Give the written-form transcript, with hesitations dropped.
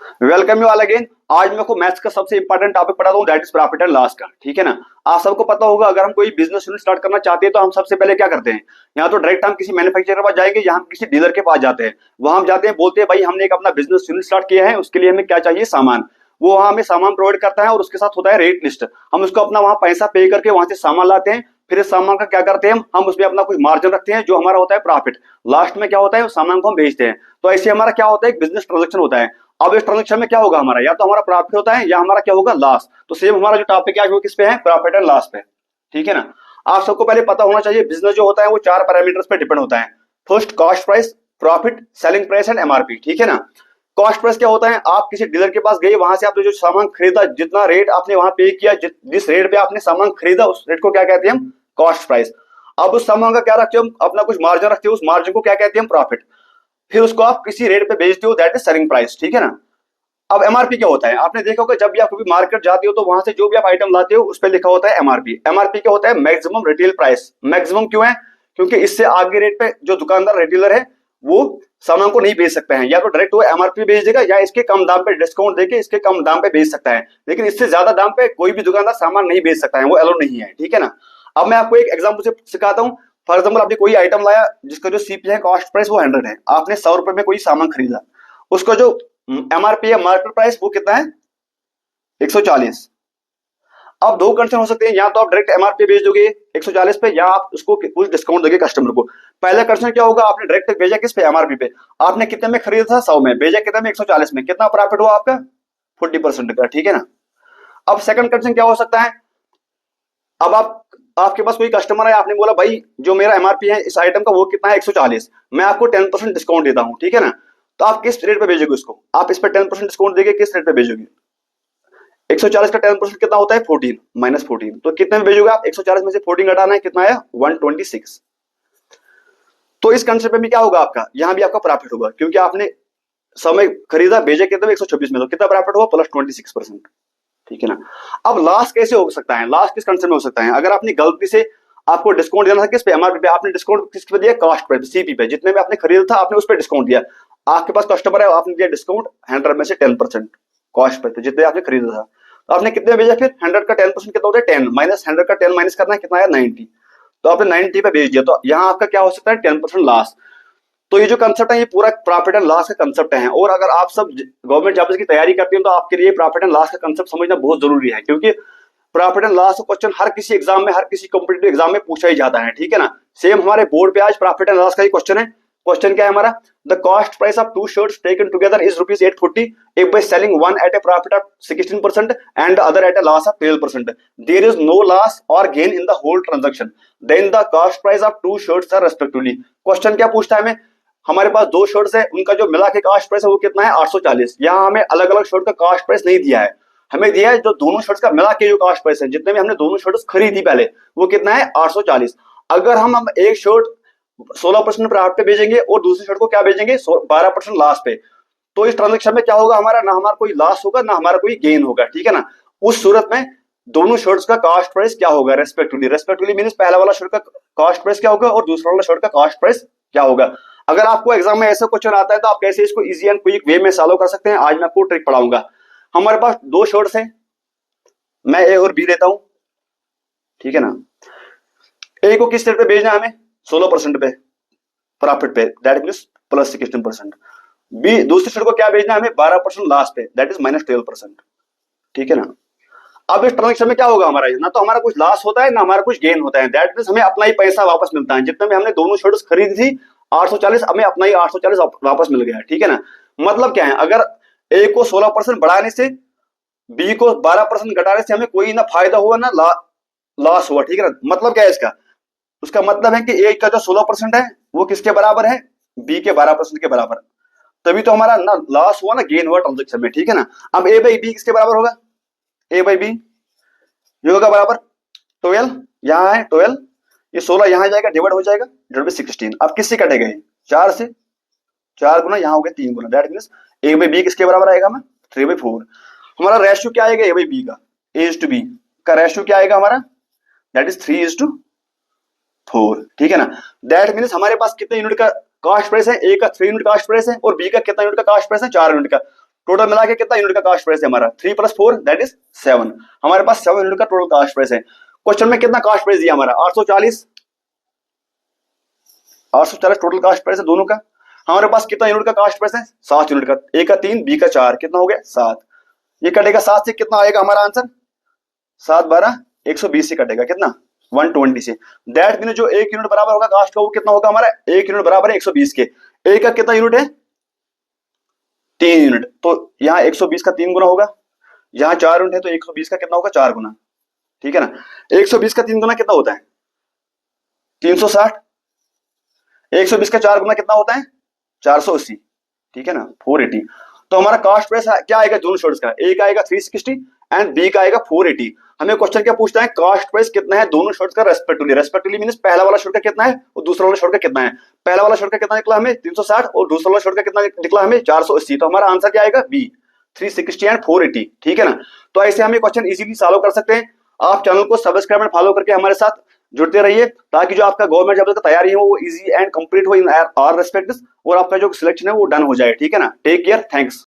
Welcome you all again. आज मैं को मैथ्स का सबसे इंपॉर्टेंट टॉपिक पढ़ाता हूँ, that is profit and loss का। ठीक है ना। आप सबको पता होगा, अगर हम कोई बिजनेस यूनिट स्टार्ट करना चाहते हैं तो हम सबसे पहले क्या करते हैं, यहाँ तो डायरेक्ट हम किसी मैन्युफैक्चरर के पास जाएंगे या हम किसी डीलर के पास जाते हैं। वहां हम जाते हैं, बोलते हैं भाई हमने एक अपना बिजनेस यूनिट स्टार्ट किया है, उसके लिए हमें क्या चाहिए, सामान। वो वहां हमें सामान प्रोवाइड करता है और उसके साथ होता है रेट लिस्ट। हम उसको अपना वहां पैसा पे करके वहां से सामान लाते हैं। फिर इस सामान का क्या करते हैं, हम उसमें अपना कुछ मार्जिन रखते हैं जो हमारा होता है प्रॉफिट। लास्ट में क्या होता है, उस सामान को हम बेचते हैं। तो ऐसे हमारा क्या होता है, एक बिजनेस ट्रांजेक्शन होता है। अब इस ट्रांजेक्शन में क्या होगा हमारा, या तो हमारा प्रॉफिट होता है या हमारा क्या होगा, लॉस। तो सेम हमारा जो टॉपिक है वो किस पे है, प्रॉफिट एंड लॉस पे। ठीक है ना। आप सबको पहले पता होना चाहिए, बिजनेस जो होता है वो चार पैरामीटर्स पे डिपेंड होता है। First cost price, profit, selling price and MRP. ठीक है ना। कॉस्ट प्राइस क्या होता है, आप किसी डीलर के पास गए, वहां से आपने जो सामान खरीदा, जितना रेट आपने वहां पे किया, जिस रेट पे आपने सामान खरीदा, उस रेट को क्या कहते हैं हम, कॉस्ट प्राइस। अब उस सामान का क्या रखते हो हम, अपना कुछ मार्जिन रखते हो, उस मार्जिन को क्या कहते हैं हम, प्रॉफिट। फिर उसको आप किसी रेट पे बेचते हो, दैट इज सेलिंग प्राइस। ठीक है ना। अब एमआरपी क्या होता है, आपने देखा होगा जब भी आप कभी मार्केट जाते हो तो वहां से जो भी आप आइटम लाते हो उस पर लिखा होता है एमआरपी। एमआरपी क्या होता है, मैक्सिमम रिटेल प्राइस। मैक्सिमम क्यों है, क्योंकि इससे आगे रेट पे जो दुकानदार रिटेलर है वो सामान को नहीं बेच सकते हैं, या तो डायरेक्ट वो एमआरपी बेच देगा या इसके कम दाम पे डिस्काउंट देके इसके कम दाम पे बेच सकता है, लेकिन इससे ज्यादा दाम पे कोई भी दुकानदार सामान नहीं बेच सकता है, वो अलाउ नहीं है। ठीक है ना। अब मैं आपको एक एग्जाम्पल से सिखाता हूँ। फॉर एग्जाम्पल, आपने कोई आइटम लाया जिसका जो सीपी है, कॉस्ट प्राइस वो 100 है, आपने 100 रुपए में कोई सामान खरीदा, उसका जो एमआरपी है, मार्केट प्राइस, वो कितना है, 140। अब दो कंडीशन हो सकते हैं, या तो आप डायरेक्ट एमआरपी बेच दोगे 140 पे, या आप उसको कुछ डिस्काउंट दोगे कस्टमर को। पहला कंडीशन क्या होगा, आपने डायरेक्ट भेजा किस पे, एमआरपी पे। आपने कितने में खरीदा था, 100 में, भेजा कितने में, 140 में, कितना प्रॉफिट हुआ आपका, 40% का। ठीक है ना। अब सेकंड कंडीशन क्या हो सकता है, अब आपके पास कोई कस्टमर है, आपने बोला भाई जो मेरा एमआरपी है इस आइटम का वो कितना है, 140, मैं आपको 10% डिस्काउंट देता हूं। ठीक है ना। तो आप किस रेट पे भेजोगे उसको, आप इस पर 10% डिस्काउंट देके किस रेट पे भेजोगे, 140 का 10% कितना होता है, 14 माइनस 14, तो कितने में भेजोगे आप, 140 में से 14 घटाना है, कितना आया, 126। तो इस कंसेप्ट में भी क्या होगा आपका, यहां भी आपका प्रॉफिट होगा, क्योंकि आपने समय खरीदा, भेजा कितने में, 126 में, तो कितना प्रॉफिट हुआ, प्लस 26%। ठीक है ना। अब लॉस कैसे हो सकता है, लॉस किस कंसेप्ट में हो सकता है, अगर आपने गलती से, आपको डिस्काउंट देना था किस पे, एमआरपी पे, आपने डिस्काउंट किस पे दिया, कॉस्ट पे, सीपी पे, जितने में आपने खरीदा था आपने उस पे डिस्काउंट दिया। आपके पास कस्टमर है, आपने दिया डिस्काउंट 100 में से 10% कॉस्ट पे, तो जितने आपने खरीदा था, तो आपने कितने भेजा, फिर 100 का 10% कितना होता है, 10 माइनस 100 का 10 माइनस करना है, कितना है, 90। तो आपने 90 पे भेज दिया, तो यहाँ आपका क्या हो सकता है, 10% लॉस। तो ये जो कंसेप्ट है, ये पूरा प्रॉफिट एंड लॉस का कंसेप्ट है। और अगर आप सब गवर्नमेंट जॉब्स की तैयारी करते हैं तो आपके लिए प्रॉफिट एंड लॉस का कंसेप्ट समझना बहुत जरूरी है, क्योंकि प्रॉफिट एंड लॉस का क्वेश्चन हर किसी एग्जाम में, हर किसी कॉम्पिटेटिव एग्जाम में पूछा ही जाता है। ठीक है ना। सेम हमारे बोर्ड पे आज प्रॉफिट एंड लॉस का ही क्वेश्चन है। क्वेश्चन क्या है हमारा, the cost price of two shirts taken together is rupees 840 if by selling one at a profit of 16% and the other at a loss of 12%, there is no loss और gain in the whole transaction, then the cost price of two shirts are respectively. Question क्या पूछता है हमें, हमारे पास दो shirts है, उनका जो मिला के कॉस्ट प्राइस है वो कितना है, 840। यहाँ हमें अलग अलग शर्ट का कॉस्ट प्राइस नहीं दिया है, हमें दिया है जो दोनों शर्ट्स का मिला के जो कॉस्ट प्राइस है, जितने भी हमने दोनों शर्ट्स खरीदी पहले, वो कितना है, 840। अगर हम एक शर्ट 16% प्रॉफिट पे भेजेंगे और दूसरी शर्ट को क्या भेजेंगे, 12% लॉस पे, तो इस ट्रांजेक्शन में क्या होगा हमारा, ना हमारा कोई लॉस होगा ना हमारा कोई गेन होगा। ठीक है ना। उस सूरत में दोनों शर्ट्स का कॉस्ट प्राइस क्या होगा, रेस्पेक्टिवली। रेस्पेक्टिवली मींस पहला वाला शर्ट का कॉस्ट प्राइस क्या होगा और दूसरा वाला शर्ट का कॉस्ट प्राइस क्या होगा। अगर आपको एग्जाम में ऐसा क्वेश्चन आता है तो आप कैसे इसको इजी एंड क्विक वे में सॉल्व कर सकते हैं, आज मैं आपको ट्रिक पढ़ाऊंगा। हमारे पास दो शर्ट्स हैं, मैं ए और बी लेता हूं। ठीक है ना। ए को किस रेट पे भेजना है हमें, 16% पे प्रॉफिट पे, दैट मींस प्लस 16%। बी दूसरी शर्ट को क्या भेजना है हमें, 12% लॉस पे, दैट इज माइनस 12%। ठीक है ना। अब इस ट्रांजेक्शन में क्या होगा हमारा, ना तो हमारा कुछ लॉस होता है ना हमारा कुछ गेन होता है, दैट मींस हमें अपना ही पैसा वापस मिलता है। जितने में हमने दोनों शर्ट्स खरीदी थी 840, हमें अपना ही 840 वापस मिल गया। ठीक है ना। मतलब क्या है, अगर ए को 16% बढ़ाने से, बी को 12% घटाने से हमें कोई ना फायदा हुआ ना लॉस हुआ। ठीक है ना। मतलब क्या है इसका, उसका मतलब है कि ए का जो 16% है वो किसके बराबर है, बी के 12% के बराबर, तभी तो हमारा ना लॉस हुआ ना गेन हुआ ट्रांजेक्शन में। ठीक है ना। अब ए बाई बी किसके बराबर होगा, ए बाई बी जो होगा बराबर 12, यहाँ है 12, ये 16 यहाँ जाएगा, डिवाइड हो जाएगा, डिवाइड बाई 16। अब किससे कटेगा ये, 4 से, 4 गुना यहाँ हो गया 3 गुना, that means A by B किसके बराबर आएगा हमें, 3/4। हमारा रेशियो क्या आएगा, ए बाई बी का, ए इज टू बी का रेशियो क्या आएगा हमारा, दैट इज 3:4। ठीक है ना। दैट मींस हमारे पास कितने यूनिट का कॉस्ट प्राइस है, ए का 3 यूनिट कॉस्ट प्राइस है और बी का कितना यूनिट का कॉस्ट प्राइस है, 4 यूनिट का। टोटल मिला के कितना यूनिट का कास्ट प्राइस है हमारा, 3 + 4 दैट इज 7। हमारे पास 7 यूनिट का टोटल कास्ट प्राइस है। क्वेश्चन में कितना कास्ट प्राइस दिया हमारा, 840 टोटल कास्ट प्राइस है दोनों का। हमारे पास कितना यूनिट का कास्ट प्राइस है, 7 यूनिट का, ए का 3 बी का 4, कितना हो गया 7। ये कटेगा 7 से, कितना आएगा हमारा आंसर, 7 12 120 से कटेगा कितना, 120 से। दैट मीन जो 1 यूनिट बराबर होगा कास्ट का वो कितना होगा हमारा, 1 यूनिट बराबर है 120 के। ए का कितना यूनिट है, 3 यूनिट, तो यहाँ 120 का 3 गुना होगा, यहाँ 4 यूनिट है तो 120 का कितना होगा 4 गुना, ठीक है ना। 120 का 3 गुना कितना होता है, 360। 120 का 4 गुना कितना होता है, 480, ठीक है ना, 480। तो हमारा कास्ट प्राइस क्या आएगा दोनों शर्ट्स का, ए का आएगा 360 एंड बी का आएगा 480। हमें क्वेश्चन क्या पूछता है, कास्ट प्राइस कितना है दोनों शर्ट्स का रेस्पेक्टिवली। रेस्पेक्टिवली मींस पहला वाला शर्ट का कितना है और दूसरा वाला शर्ट का कितना है। पहला वाला शर्ट का कितना निकला हमें 360 और दूसरा वाला शर्ट का कितना निकला हमें 480। तो हमारा आंसर क्या आएगा बी, 360 एंड 480, ठीक है ना। तो ऐसे हम ये क्वेश्चन इजीली सॉल्व कर सकते हैं। आप चैनल को सब्सक्राइब एंड फॉलो करके हमारे साथ जुड़ते रहिए, ताकि जो आपका गवर्नमेंट जॉब का तैयारी है वो इजी एंड कंप्लीट हो इन आवर रेस्पेक्ट्स, और आपका जो सिलेक्शन है वो डन हो जाए, ठीक है ना। Take care, thanks.